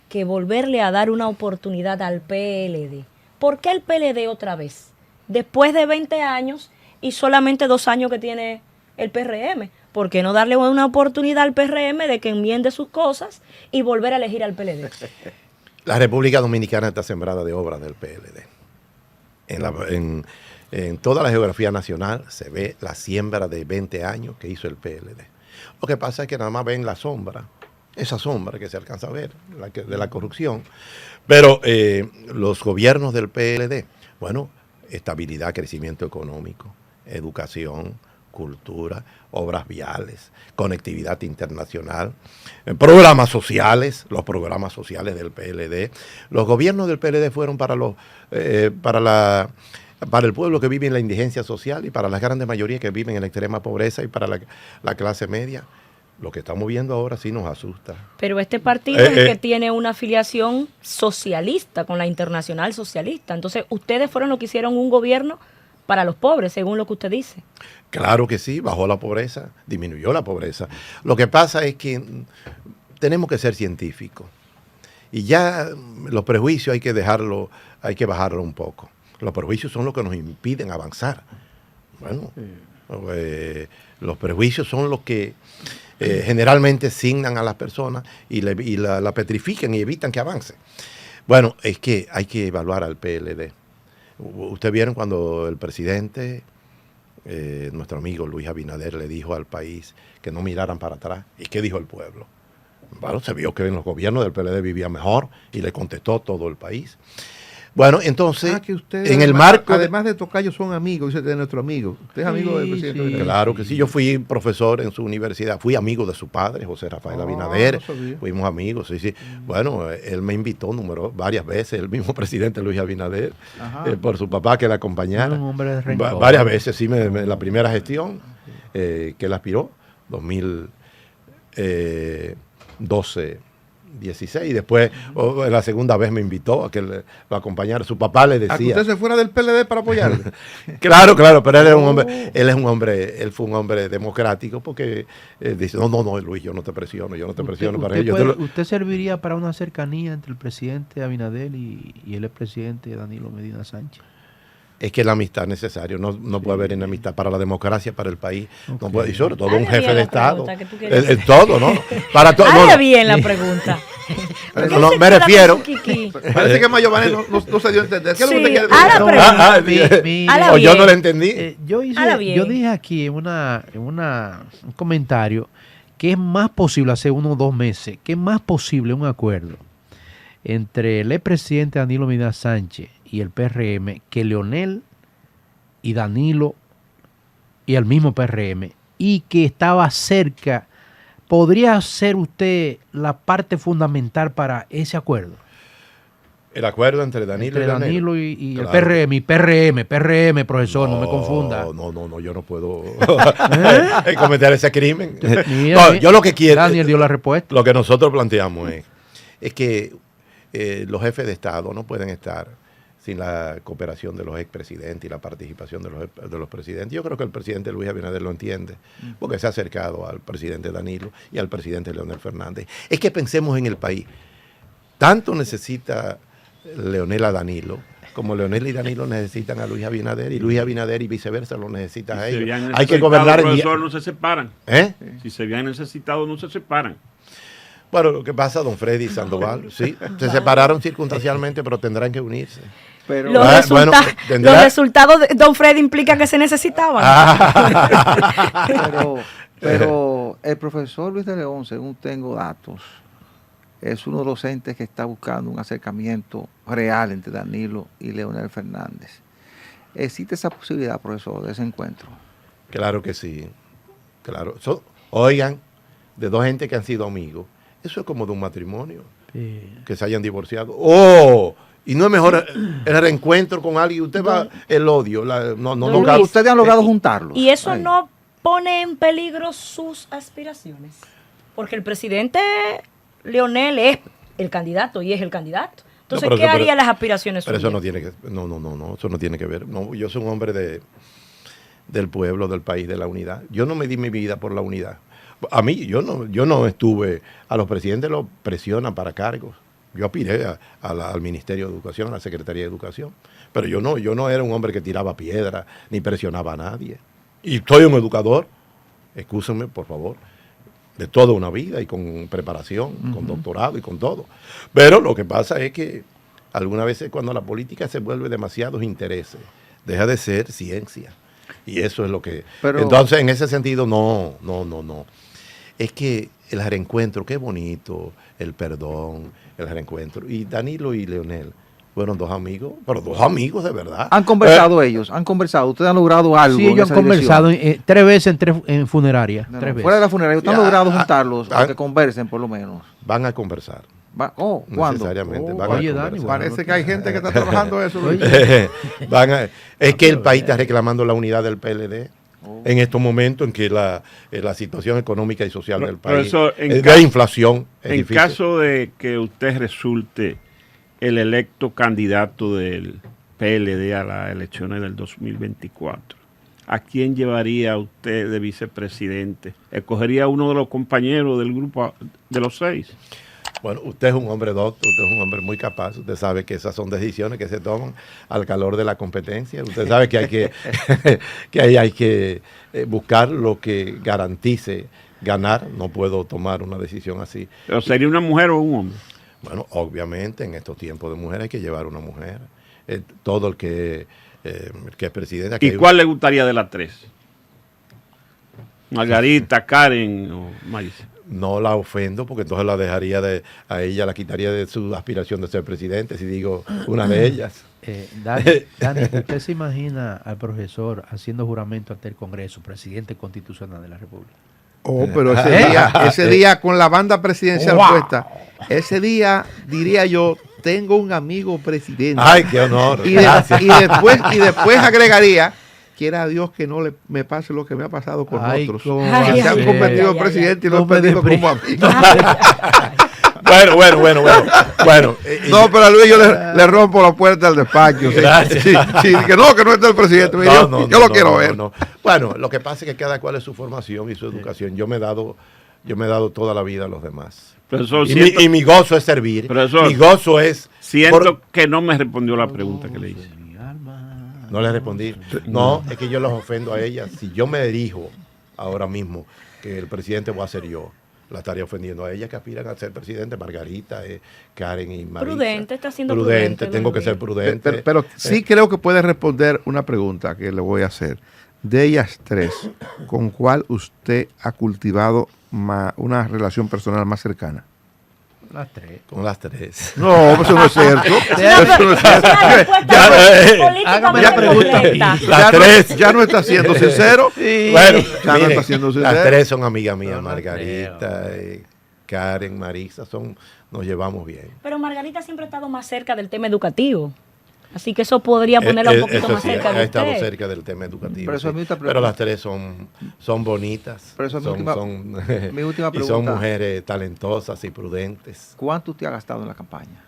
que volverle a dar una oportunidad al PLD? ¿Por qué el PLD otra vez? Después de 20 años y solamente 2 años que tiene el PRM. ¿Por qué no darle una oportunidad al PRM de que enmiende sus cosas y volver a elegir al PLD? La República Dominicana está sembrada de obras del PLD. En toda la geografía nacional se ve la siembra de 20 años que hizo el PLD. Lo que pasa es que nada más ven la sombra, esa sombra que se alcanza a ver, de la corrupción. Pero los gobiernos del PLD, bueno, estabilidad, crecimiento económico, educación, cultura, obras viales, conectividad internacional, programas sociales, los programas sociales del PLD. Los gobiernos del PLD fueron para el pueblo que vive en la indigencia social y para las grandes mayorías que viven en la extrema pobreza y para la clase media. Lo que estamos viendo ahora sí nos asusta. Pero este partido es el que tiene una afiliación socialista con la Internacional Socialista. Entonces, ustedes fueron los que hicieron un gobierno para los pobres, según lo que usted dice. Claro que sí, bajó la pobreza, disminuyó la pobreza. Lo que pasa es que tenemos que ser científicos. Y ya los prejuicios hay que bajarlo un poco. Los prejuicios son los que nos impiden avanzar. Bueno, los prejuicios son los que generalmente signan a las personas y la petrifican y evitan que avance. Bueno, es que hay que evaluar al PLD. Ustedes vieron cuando el presidente, nuestro amigo Luis Abinader, le dijo al país que no miraran para atrás. ¿Y qué dijo el pueblo? Bueno, se vio que en los gobiernos del PLD vivía mejor y le contestó todo el país. Bueno, entonces, que ustedes, en el además, marco... además de tocayo, son amigos, dice de nuestro amigo. Usted es amigo del presidente. sí. Abinader. Claro que sí, yo fui profesor en su universidad, fui amigo de su padre, José Rafael Abinader, no sabía. fuimos amigos, sí, sí. Bueno, él me invitó varias veces, el mismo presidente Luis Abinader, por su papá que le acompañara. Un hombre de rencor. Varias veces, sí, la primera gestión que él aspiró, 2012. 16 y después la segunda vez me invitó a que lo acompañara. Su papá le A que decía, usted se fuera del PLD para apoyarle. claro, pero él fue un hombre democrático porque dice, no, Luis, yo no te presiono para ello. ¿Usted serviría para una cercanía entre el presidente Abinader y el expresidente Danilo Medina Sánchez? Es que la amistad es necesaria, no puede haber inamistad para la democracia, para el país, no Ok. puede, y sobre todo Haga un jefe bien de la Estado. pregunta que tú querías El todo, ¿no? Para todo. Haga bien la pregunta. No, me refiero. Parece que Mayované no se dio a entender. ¿Qué es lo que usted Sí, quiere a la decir? pregunta. Ala O yo bien. no lo entendí. Ala bien. Yo dije aquí en un comentario que es más posible hace 1 o 2 meses, que es más posible un acuerdo entre el expresidente Danilo Medina Sánchez y el PRM que Leonel y Danilo y el mismo PRM, y que estaba cerca. ¿Podría ser usted la parte fundamental para ese acuerdo? El acuerdo entre Danilo Entre y Danilo y el Claro. PRM, profesor, no me confunda. No, yo no puedo cometer ese crimen. Mira, No, yo lo que quiero, Daniel dio la respuesta. lo que nosotros planteamos es que los jefes de Estado no pueden estar sin la cooperación de los expresidentes y la participación de los presidentes. Yo creo que el presidente Luis Abinader lo entiende, porque se ha acercado al presidente Danilo y al presidente Leonel Fernández. Es que pensemos en el país. Tanto necesita Leonel a Danilo, como Leonel y Danilo necesitan a Luis Abinader, y Luis Abinader y viceversa lo necesitan a ellos. Hay que gobernar en profesor, no se separan. ¿Eh? Si se habían necesitado, no se separan. Bueno, lo que pasa, don Freddy Sandoval, sí, se separaron circunstancialmente, pero tendrán que unirse. Pero Los, Bueno, tendrá- los resultados de Don Fred implican que se necesitaban. pero el profesor Luis de León, según tengo datos, es uno de los entes que está buscando un acercamiento real entre Danilo y Leonel Fernández. ¿Existe esa posibilidad, profesor, de ese encuentro? Claro que sí, claro. Oigan, de dos gente que han sido amigos, eso es como de un matrimonio, que se hayan divorciado. ¡Oh! Y no es mejor el reencuentro con alguien. Usted va, el odio, no Don cabe. Luis, ¿Ustedes han logrado juntarlos? Y eso Ahí. no pone en peligro sus aspiraciones. Porque el presidente Leonel es el candidato y es el candidato. Entonces, pero ¿qué eso- haría pero- las aspiraciones Pero eso suyas? no tiene que, no, eso no tiene que ver. No, yo soy un hombre del pueblo, del país, de la unidad. Yo no me di mi vida por la unidad. A mí, yo no estuve, a los presidentes los presionan para cargos. Yo aspiré al Ministerio de Educación, a la Secretaría de Educación. Pero yo no era un hombre que tiraba piedra, ni presionaba a nadie. Y soy un educador, excúsenme, por favor, de toda una vida y con preparación, con doctorado y con todo. Pero lo que pasa es que algunas veces cuando la política se vuelve demasiados intereses, deja de ser ciencia. Y eso es lo que... Pero- Entonces, en ese sentido, no. Es que el reencuentro, qué bonito, el perdón, el reencuentro. Y Danilo y Leonel fueron dos amigos, pero dos amigos de verdad. ¿Han conversado ellos? ¿Han conversado? ¿Ustedes han logrado algo? Sí, en ellos han esa dirección? conversado 3 veces en funeraria. No, no, 3 veces. fuera de la funeraria, ¿ustedes han Ya, logrado juntarlos? ah, Para que conversen, por lo menos. Van a conversar. ¿Cuándo? Necesariamente. Oh, Van oye, a Dani, conversar. Parece que hay gente que está trabajando eso. Luis. Es que el país está reclamando la unidad del PLD en estos momentos en que la situación económica y social del país, Profesor, en de caso- inflación, es En difícil. caso de que usted resulte el electo candidato del PLD a las elecciones del 2024, ¿a quién llevaría usted de vicepresidente? ¿Escogería uno de los compañeros del grupo de los 6? Bueno, usted es un hombre docto, usted es un hombre muy capaz, usted sabe que esas son decisiones que se toman al calor de la competencia, usted sabe que hay que, que ahí hay que buscar lo que garantice ganar, no puedo tomar una decisión así. ¿Pero sería una mujer o un hombre? Bueno, obviamente en estos tiempos de mujer hay que llevar una mujer. Todo el que es presidente. ¿Y cuál le gustaría de las 3? Margarita, Karen o Marisa. no la ofendo porque entonces la dejaría a ella, la quitaría de su aspiración de ser presidente, si digo una de ellas. Dani, ¿usted se imagina al profesor haciendo juramento ante el Congreso, presidente constitucional de la República? Oh, pero ese día con la banda presidencial puesta, ese día diría yo, tengo un amigo presidente. ¡Ay, qué honor! Y después agregaría, quiera Dios que no me pase lo que me ha pasado con otros. Que se han convertido en presidente y lo he perdido como amigo. Bueno. No, pero a Luis yo le rompo la puerta del despacho. Gracias. Sí, que no esté el presidente. Yo lo quiero ver. No. Bueno, lo que pasa es que cada cual es su formación y su educación. Yo me he dado toda la vida a los demás. Profesor, Y mi gozo es servir. Profesor, mi gozo es... Siento que no me respondió la pregunta que le hice. No le respondí. No, es que yo los ofendo a ellas. Si yo me dirijo ahora mismo que el presidente voy a ser yo, la estaría ofendiendo a ellas que aspiran a ser presidente, Margarita, Karen y Marisa. Prudente, está siendo prudente. Tengo que ser prudente. Pero sí creo que puede responder una pregunta que le voy a hacer. De ellas tres, ¿con cuál usted ha cultivado una relación personal más cercana? Las tres. Con las tres. No, eso no es cierto. Eso no es cierto. Hágame la pregunta. Las tres. Ya no está siendo sincero. Bueno, Ya no miren, está siendo sincero. las tres son amigas mías, No, no Margarita, Karen, Marisa, nos llevamos bien. Pero Margarita siempre ha estado más cerca del tema educativo. Así que eso podría ponerla un poquito Eso más sí, cerca ha de estado usted. cerca del tema educativo. Pero eso es mi otra Pero pregunta. las tres son bonitas. Pero eso es mi última y son pregunta. mujeres talentosas y prudentes. ¿Cuánto usted ha gastado en la campaña?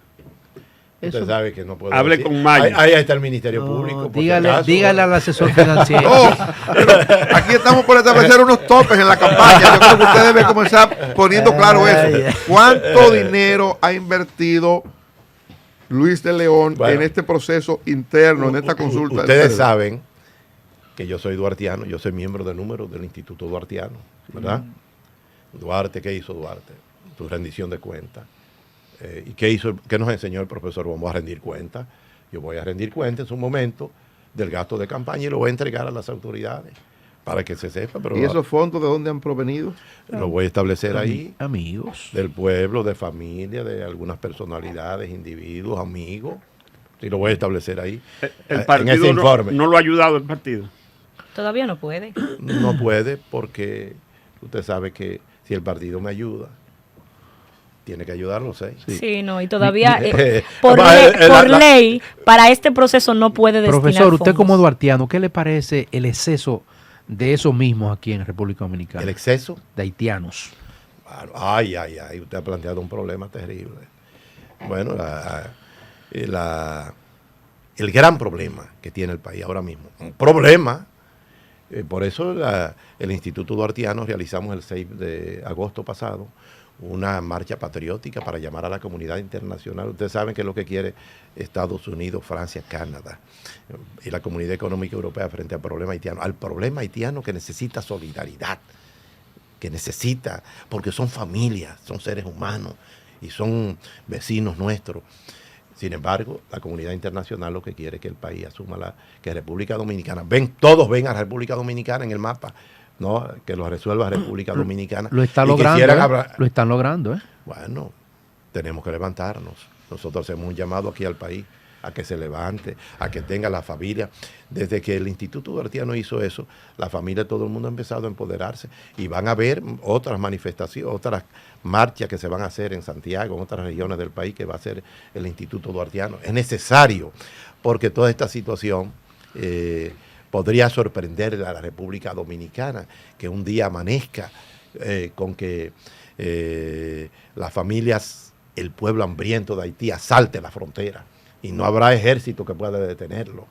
Usted sabe que no puedo Hable decir. con Maya. Ahí está el Ministerio Público. por si Dígale acaso. al asesor financiero. Pero aquí estamos por establecer unos topes en la campaña. Yo creo que usted debe comenzar poniendo claro eso. ¿Cuánto dinero ha invertido Luis de León en este proceso interno, en esta consulta? Ustedes saben que yo soy duartiano, yo soy miembro de número del Instituto Duartiano, ¿verdad? Duarte, ¿qué hizo Duarte? Su rendición de cuentas. ¿Y qué nos enseñó el profesor? Vamos a rendir cuentas. Yo voy a rendir cuentas en su momento del gasto de campaña y lo voy a entregar a las autoridades para que se sepa. Pero ¿Y esos fondos de dónde han provenido? lo voy a establecer ahí. Amigos. Del pueblo, de familia, de algunas personalidades, individuos, amigos. Y lo voy a establecer ahí. El en partido ese informe. no lo ha ayudado el partido. Todavía no puede. No puede porque usted sabe que si el partido me ayuda, tiene que ayudar los 6. Sí, no, y todavía por ley, para este proceso no puede destinar Profesor, usted fondos. como duartiano, ¿qué le parece el exceso de esos mismos aquí en República Dominicana? El exceso. De haitianos. Ay, usted ha planteado un problema terrible. Bueno, el gran problema que tiene el país ahora mismo, un problema, por eso el Instituto Duartiano realizamos el 6 de agosto pasado una marcha patriótica para llamar a la comunidad internacional. Ustedes saben que es lo que quiere Estados Unidos, Francia, Canadá y la Comunidad Económica Europea frente al problema haitiano. Al problema haitiano que necesita solidaridad, que necesita, porque son familias, son seres humanos y son vecinos nuestros. Sin embargo, la comunidad internacional lo que quiere es que el país asuma que República Dominicana, todos ven a República Dominicana en el mapa, ¿no? Que lo resuelva República Dominicana. Lo está Y logrando, quisieran lo están logrando, Bueno, tenemos que levantarnos. Nosotros hacemos un llamado aquí al país a que se levante, a que tenga la familia. Desde que el Instituto Duartiano hizo eso, la familia, todo el mundo ha empezado a empoderarse y van a haber otras manifestaciones, otras marchas que se van a hacer en Santiago, en otras regiones del país que va a hacer el Instituto Duartiano. Es necesario, porque toda esta situación podría sorprender a la República Dominicana, que un día amanezca con que las familias, el pueblo hambriento de Haití asalte la frontera y no habrá ejército que pueda detenerlo.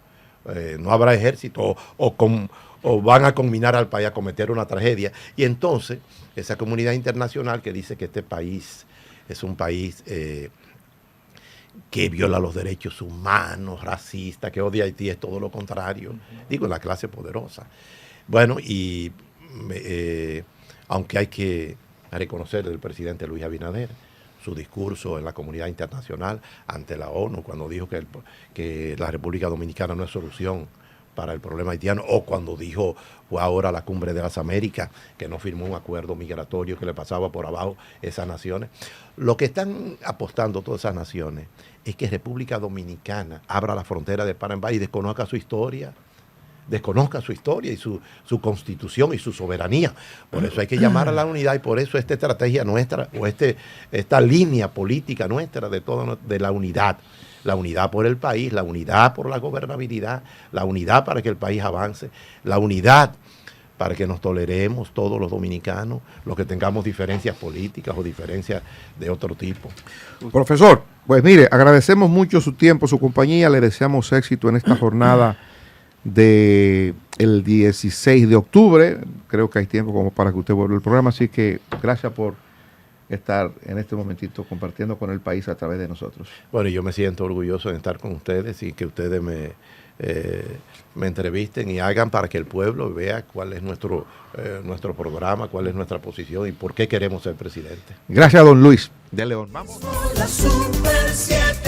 No habrá ejército o van a combinar al país a cometer una tragedia. Y entonces esa comunidad internacional que dice que este país es un país que viola los derechos humanos, racista, que odia a Haití, es todo lo contrario. Digo, la clase poderosa. Bueno, y aunque hay que reconocer al presidente Luis Abinader su discurso en la comunidad internacional ante la ONU, cuando dijo que la República Dominicana no es solución para el problema haitiano, o cuando fue ahora a la Cumbre de las Américas, que no firmó un acuerdo migratorio que le pasaba por abajo esas naciones. Lo que están apostando todas esas naciones es que República Dominicana abra la frontera de Panamá y desconozca su historia y su constitución y su soberanía. Por eso hay que llamar a la unidad, y por eso esta estrategia nuestra, o esta línea política nuestra de la unidad por el país, la unidad por la gobernabilidad, la unidad para que el país avance, la unidad para que nos toleremos todos los dominicanos, los que tengamos diferencias políticas o diferencias de otro tipo. Profesor, pues mire, agradecemos mucho su tiempo, su compañía, le deseamos éxito en esta jornada del 16 de octubre. Creo que hay tiempo como para que usted vuelva al programa, así que gracias por estar en este momentito compartiendo con el país a través de nosotros. Bueno, yo me siento orgulloso de estar con ustedes y que ustedes me entrevisten y hagan para que el pueblo vea cuál es nuestro programa, cuál es nuestra posición y por qué queremos ser presidente. Gracias, don Luis de León. Vamos. La Super 7.